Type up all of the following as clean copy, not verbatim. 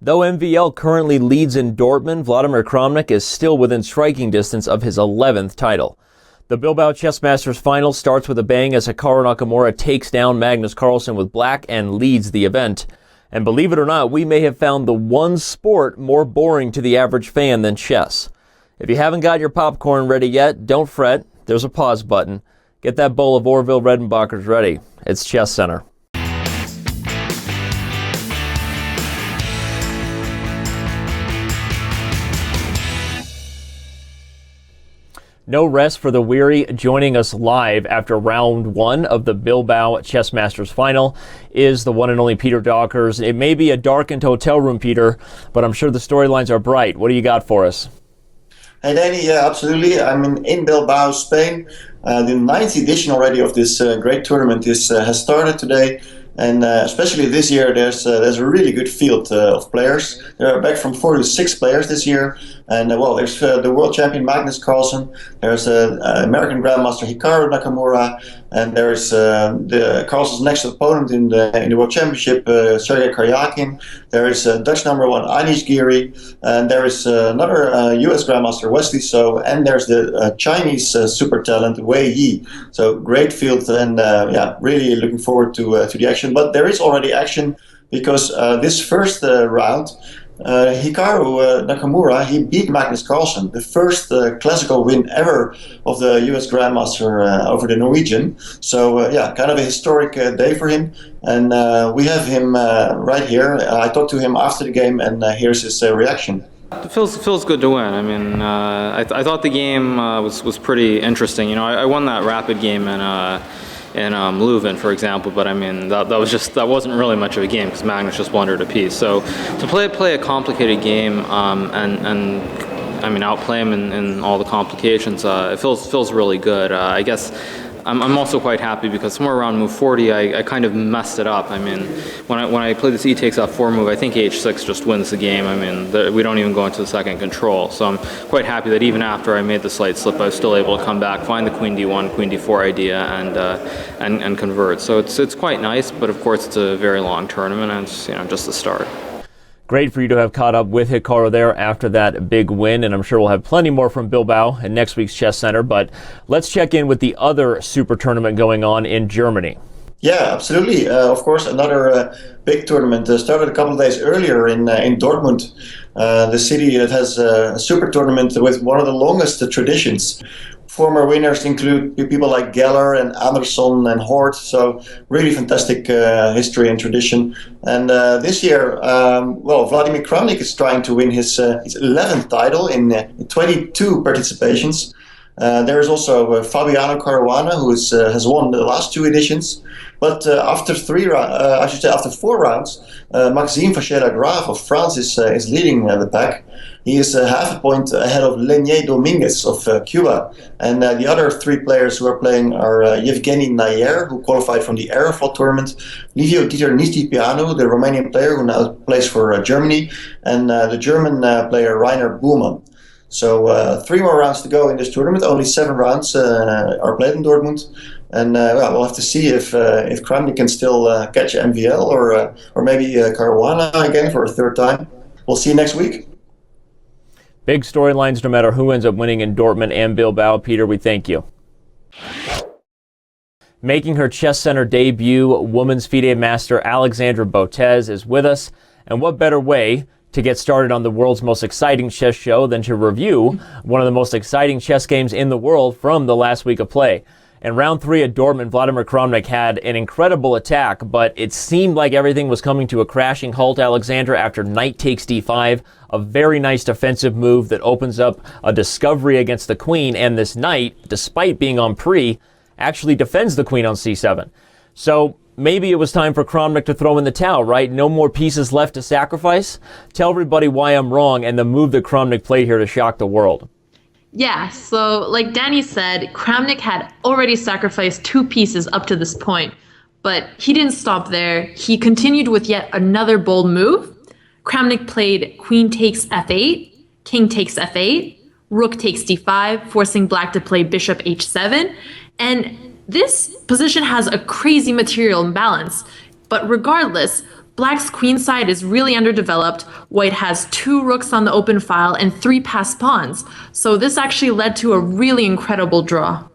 Though MVL currently leads in Dortmund, Vladimir Kramnik is still within striking distance of his 11th title. The Bilbao Chess Masters final starts with a bang as Hikaru Nakamura takes down Magnus Carlsen with black and leads the event. And believe it or not, we may have found the one sport more boring to the average fan than chess. If you haven't got your popcorn ready yet, don't fret. There's a pause button. Get that bowl of Orville Redenbacher's ready. It's ChessCenter. No rest for the weary. Joining us live after round one of the Bilbao Chess Masters final is the one and only Peter Dawkers. It may be a darkened hotel room, Peter, but I'm sure the storylines are bright. What do you got for us? Hey, Danny. Yeah, absolutely. I'm in Bilbao, Spain. The ninth edition already of this great tournament has started today. And especially this year, there's a really good field of players. There are back from 4 to 6 players this year. And there's the world champion Magnus Carlsen. There's American Grandmaster Hikaru Nakamura, and there's the Carlsen's next opponent in the World Championship, Sergei Karyakin. There is Dutch number 1 Anish Giri, and there is another U.S. Grandmaster Wesley So, and there's the Chinese super talent Wei Yi. So great field, and really looking forward to the action. But there is already action because this first round, Hikaru Nakamura, he beat Magnus Carlsen, the first classical win ever of the US Grandmaster over the Norwegian. So kind of a historic day for him. And we have him right here. I talked to him after the game, and here's his reaction. It feels good to win. I mean, I thought the game was pretty interesting. You know, I won that rapid game in Leuven, for example, but I mean that wasn't really much of a game because Magnus just blundered a piece. So to play a complicated game and I mean outplay him in all the complications, it feels really good. I guess I'm also quite happy because somewhere around move 40 I kind of messed it up. I mean when I play this e takes f4 move, I think h6 just wins the game. I mean we don't even go into the second control. So I'm quite happy that even after I made the slight slip, I was still able to come back, find the queen d1, queen d4 idea, and convert. So it's quite nice, but of course it's a very long tournament, and it's just the start. Great for you to have caught up with Hikaru there after that big win, and I'm sure we'll have plenty more from Bilbao in next week's ChessCenter. But let's check in with the other super tournament going on in Germany. Yeah, absolutely. Of course, another big tournament started a couple of days earlier in Dortmund, the city that has a super tournament with one of the longest traditions. Former winners include people like Geller and Anderson and Hort, so really fantastic history and tradition. And this year, Vladimir Kramnik is trying to win his 11th title in 22 participations. There is also Fabiano Caruana, who has won the last 2 editions. But after 4 rounds, Maxime Vachier-Lagrave of France is leading the pack. He is half a point ahead of Lenier Dominguez of Cuba. And the other 3 players who are playing are Yevgeny Nayer, who qualified from the Aeroflot tournament, Livio Dieter Nistipianu, the Romanian player who now plays for Germany, and the German player Rainer Buhlmann. So 3 more rounds to go in this tournament. Only 7 rounds are played in Dortmund. And we'll have to see if Kramnik can still catch MVL or maybe Caruana again for a 3rd time. We'll see you next week. Big storylines no matter who ends up winning in Dortmund and Bilbao. Peter, we thank you. Making her ChessCenter debut, women's FIDE master Alexandra Botez is with us. And what better way to get started on the world's most exciting chess show than to review one of the most exciting chess games in the world from the last week of play. In round 3 at Dortmund, Vladimir Kramnik had an incredible attack, but it seemed like everything was coming to a crashing halt, Alexandra, after knight takes d5, a very nice defensive move that opens up a discovery against the queen, and this knight, despite being on pre, actually defends the queen on c7. So maybe it was time for Kramnik to throw in the towel, right? No more pieces left to sacrifice? Tell everybody why I'm wrong and the move that Kramnik played here to shock the world. Yeah, so like Danny said, Kramnik had already sacrificed 2 pieces up to this point, but he didn't stop there. He continued with yet another bold move. Kramnik played queen takes f8, king takes f8, rook takes d5, forcing black to play bishop h7, and this position has a crazy material imbalance. But regardless, Black's queen side is really underdeveloped. White has 2 rooks on the open file and 3 passed pawns. So this actually led to a really incredible draw.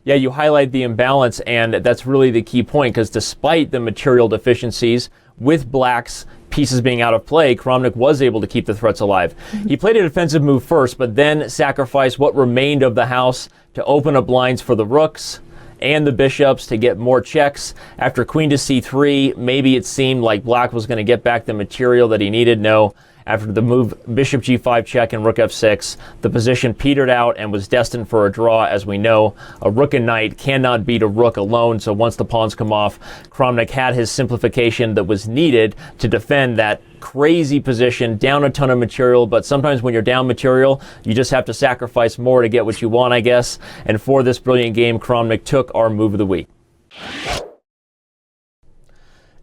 Yeah, you highlight the imbalance, and that's really the key point, because despite the material deficiencies with Black's pieces being out of play, Kramnik was able to keep the threats alive. He played a defensive move first, but then sacrificed what remained of the house to open up blinds for the rooks and the bishops to get more checks. After queen to c3, maybe it seemed like Black was going to get back the material that he needed. No. After the move bishop g5 check and rook f6, the position petered out and was destined for a draw. As we know, a rook and knight cannot beat a rook alone, so once the pawns come off, Kramnik had his simplification that was needed to defend that crazy position, down a ton of material. But sometimes when you're down material, you just have to sacrifice more to get what you want, I guess. And for this brilliant game, Kramnik took our move of the week.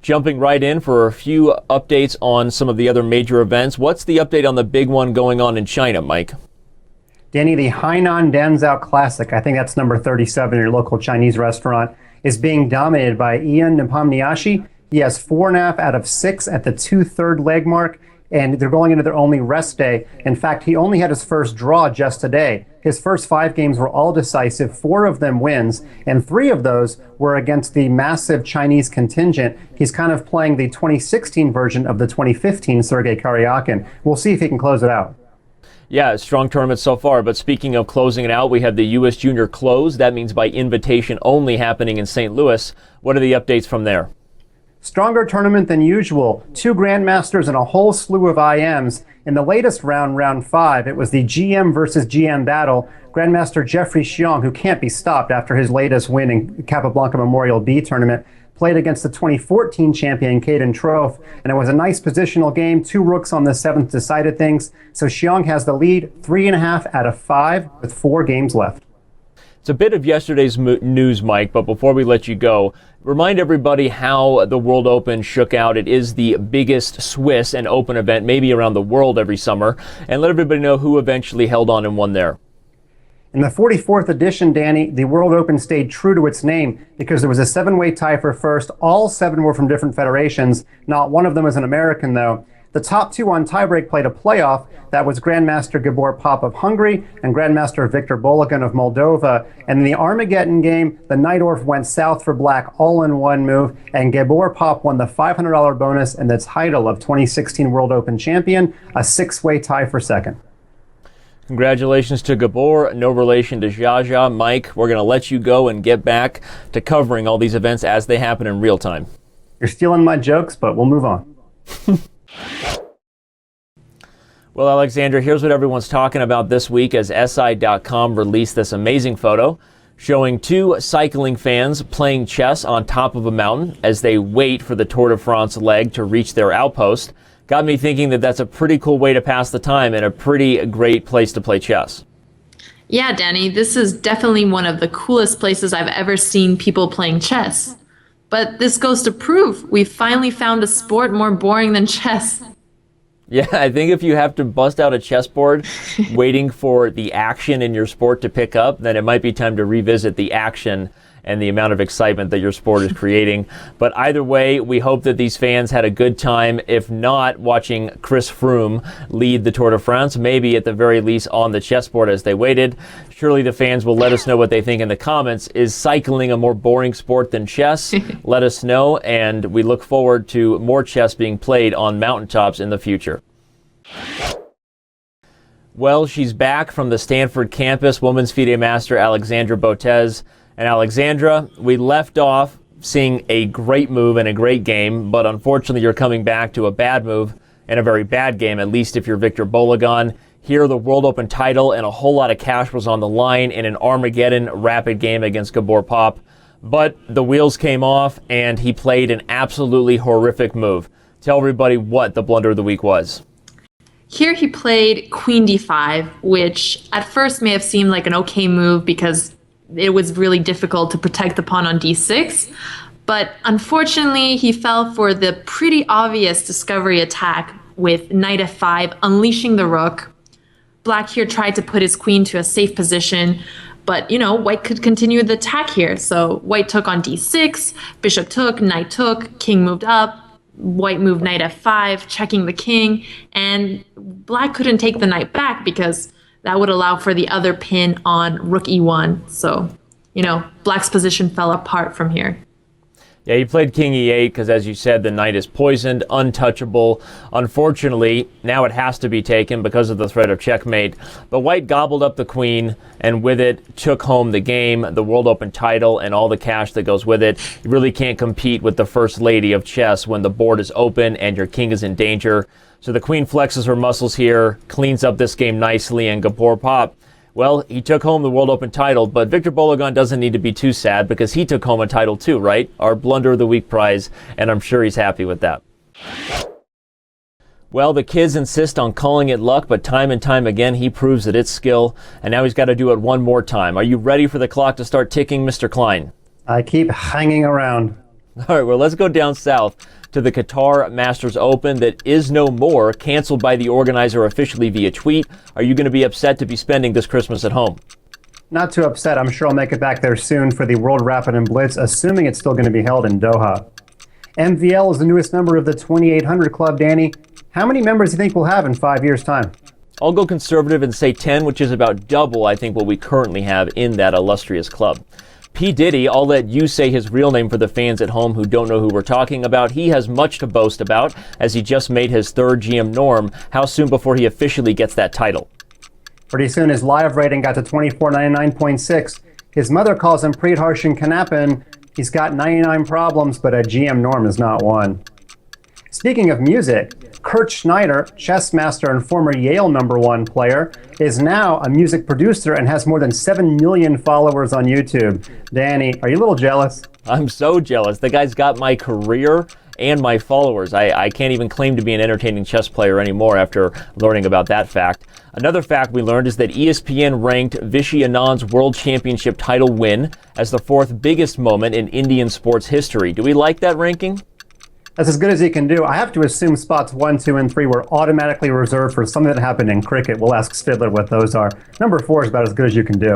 Jumping right in for a few updates on some of the other major events. What's the update on the big one going on in China, Mike? Danny, the Hainan Danzao Classic, I think that's number 37 in your local Chinese restaurant, is being dominated by Ian Nepomniachtchi. He has 4.5 out of 6 at the 2/3 leg mark, and they're going into their only rest day. In fact, he only had his first draw just today. His first 5 games were all decisive, 4 of them wins, and 3 of those were against the massive Chinese contingent. He's kind of playing the 2016 version of the 2015 Sergei Karyakin. We'll see if he can close it out. Yeah, strong tournament so far. But speaking of closing it out, we have the U.S. Junior Close. That means by invitation only, happening in St. Louis. What are the updates from there? Stronger tournament than usual. 2 grandmasters and a whole slew of IMs. In the latest round, round 5, it was the GM versus GM battle. Grandmaster Jeffrey Xiong, who can't be stopped after his latest win in Capablanca Memorial B tournament, played against the 2014 champion Caden Trofe, and it was a nice positional game. 2 rooks on the 7th decided things. So Xiong has the lead, 3.5 out of 5 with 4 games left. It's a bit of yesterday's news, Mike, but before we let you go, remind everybody how the World Open shook out. It is the biggest Swiss and Open event, maybe around the world every summer, and let everybody know who eventually held on and won there. In the 44th edition, Danny, the World Open stayed true to its name because there was a 7-way tie for first. All 7 were from different federations. Not one of them is an American, though. The top 2 on tiebreak played a playoff. That was Grandmaster Gabor Pop of Hungary and Grandmaster Viktor Bologan of Moldova. And in the Armageddon game, the Najdorf went south for Black all in one move, and Gabor Pop won the $500 bonus and the title of 2016 World Open champion, a 6-way tie for second. Congratulations to Gabor, no relation to Jaja. Mike, we're going to let you go and get back to covering all these events as they happen in real time. You're stealing my jokes, but we'll move on. Well, Alexandra, here's what everyone's talking about this week as SI.com released this amazing photo showing 2 cycling fans playing chess on top of a mountain as they wait for the Tour de France leg to reach their outpost. Got me thinking that that's a pretty cool way to pass the time and a pretty great place to play chess. Yeah, Danny, this is definitely one of the coolest places I've ever seen people playing chess. But this goes to prove we finally found a sport more boring than chess. Yeah, I think if you have to bust out a chessboard waiting for the action in your sport to pick up, then it might be time to revisit the action and the amount of excitement that your sport is creating. But either way, we hope that these fans had a good time, if not watching Chris Froome lead the Tour de France, maybe at the very least on the chessboard as they waited. Surely the fans will let us know what they think in the comments. Is cycling a more boring sport than chess? Let us know, and we look forward to more chess being played on mountaintops in the future. Well, she's back from the Stanford campus, women's FIDE master Alexandra Botez. And Alexandra, we left off seeing a great move and a great game, but unfortunately you're coming back to a bad move and a very bad game, at least if you're Viktor Bologan. Here, the World Open title and a whole lot of cash was on the line in an Armageddon rapid game against Gabor Pop. But the wheels came off and he played an absolutely horrific move. Tell everybody what the blunder of the week was. Here he played queen d5, which at first may have seemed like an okay move because it was really difficult to protect the pawn on d6. But unfortunately, he fell for the pretty obvious discovery attack with knight f5, unleashing the rook. Black here tried to put his queen to a safe position, but, white could continue the attack here. So white took on d6, bishop took, knight took, king moved up. White moved knight f5, checking the king, and black couldn't take the knight back because that would allow for the other pin on rook e1. So, black's position fell apart from here. Yeah, he played king e8 because, as you said, the knight is poisoned, untouchable. Unfortunately, now it has to be taken because of the threat of checkmate. But white gobbled up the queen, and with it, took home the game, the World Open title, and all the cash that goes with it. You really can't compete with the first lady of chess when the board is open and your king is in danger. So the queen flexes her muscles here, cleans up this game nicely, and Gabor Pop, well, he took home the World Open title, but Victor Bologan doesn't need to be too sad because he took home a title too, right? Our Blunder of the Week prize, and I'm sure he's happy with that. Well, the kids insist on calling it luck, but time and time again, he proves that it's skill, and now he's got to do it one more time. Are you ready for the clock to start ticking, Mr. Klein? I keep hanging around. All right, well, let's go down south to the Qatar Masters Open that is no more, canceled by the organizer officially via tweet. Are you going to be upset to be spending this Christmas at home? Not too upset. I'm sure I'll make it back there soon for the World Rapid and Blitz, assuming it's still going to be held in Doha. MVL is the newest member of the 2800 Club, Danny. How many members do you think we'll have in 5 years' time? I'll go conservative and say 10, which is about double, I think, what we currently have in that illustrious club. P. Diddy, I'll let you say his real name for the fans at home who don't know who we're talking about. He has much to boast about as he just made his third GM norm. How soon before he officially gets that title? Pretty soon his live rating got to 2499.6. His mother calls him Preetharshan Kanappan. He's got 99 problems, but a GM norm is not one. Speaking of music, Kurt Schneider, chess master and former Yale #1 player, is now a music producer and has more than 7 million followers on YouTube. Danny, are you a little jealous? I'm so jealous. The guy's got my career and my followers. I can't even claim to be an entertaining chess player anymore after learning about that fact. Another fact we learned is that ESPN ranked Vishy Anand's World Championship title win as the 4th biggest moment in Indian sports history. Do we like that ranking? That's as good as he can do. I have to assume spots 1, 2, and 3 were automatically reserved for something that happened in cricket. We'll ask Spidler what those are. Number 4 is about as good as you can do.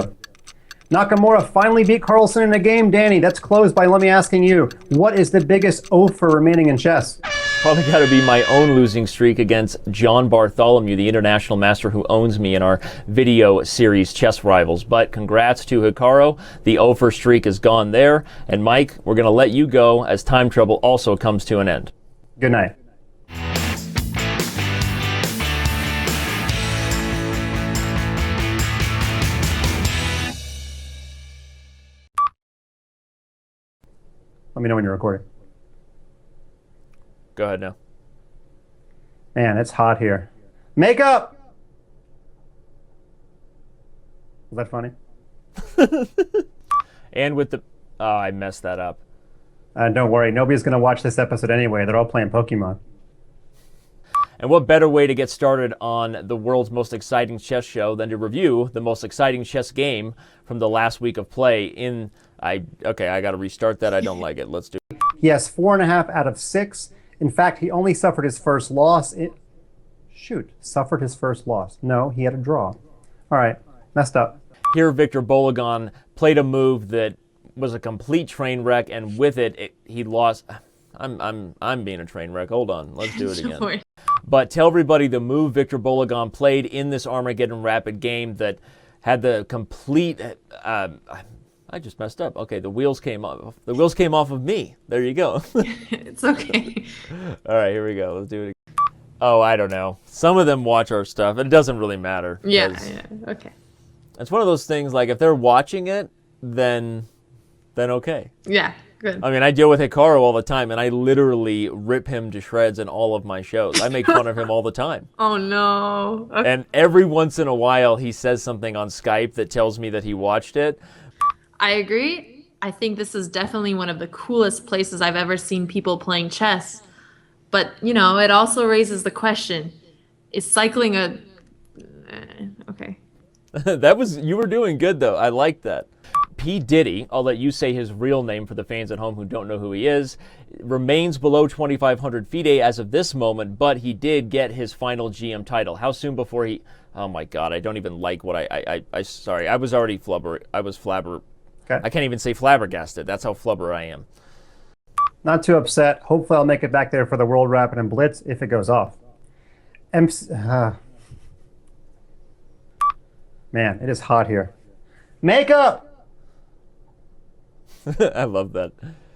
Nakamura finally beat Carlsen in a game. Danny, that's closed by let me asking you, what is the biggest offer remaining in chess? Probably got to be my own losing streak against John Bartholomew, the international master who owns me in our video series Chess Rivals. But congrats to Hikaru. The offer streak is gone there. And Mike, we're going to let you go as time trouble also comes to an end. Good night. Let me know when you're recording. Go ahead now. Man, it's hot here. Makeup! Was that funny? And with the... Oh, I messed that up. Don't worry. Nobody's going to watch this episode anyway. They're all playing Pokemon. And what better way to get started on the world's most exciting chess show than to review the most exciting chess game from the last week of play in... Okay, I got to restart that. I don't like it. Let's do it. He has 4.5 out of 6. In fact, he only suffered his first loss. Suffered his first loss. No, he had a draw. All right, messed up. Here, Victor Bologan played a move that was a complete train wreck, and with it, he lost. I'm being a train wreck. Hold on, let's do it again. But tell everybody the move Victor Bologan played in this Armageddon Rapid game that had the complete. I just messed up. Okay, the wheels came off. The wheels came off of me. There you go. It's okay. All right, here we go. Let's do it again. Oh, I don't know. Some of them watch our stuff. It doesn't really matter. Yeah, okay. It's one of those things, like, if they're watching it, then okay. Yeah, good. I mean, I deal with Hikaru all the time, and I literally rip him to shreds in all of my shows. I make fun of him all the time. Oh, no. Okay. And every once in a while, he says something on Skype that tells me that he watched it. I agree. I think this is definitely one of the coolest places I've ever seen people playing chess. But, it also raises the question, is cycling a... okay. You were doing good, though. I like that. P. Diddy, I'll let you say his real name for the fans at home who don't know who he is, remains below 2,500 FIDE as of this moment, but he did get his final GM title. How soon before he... Oh, my God, I don't even like what sorry, I was already flubber. I was flabber... Okay. I can't even say flabbergasted. That's how flubber I am. Not too upset. Hopefully I'll make it back there for the World Rapid and Blitz if it goes off. Man, it is hot here. Makeup! I love that.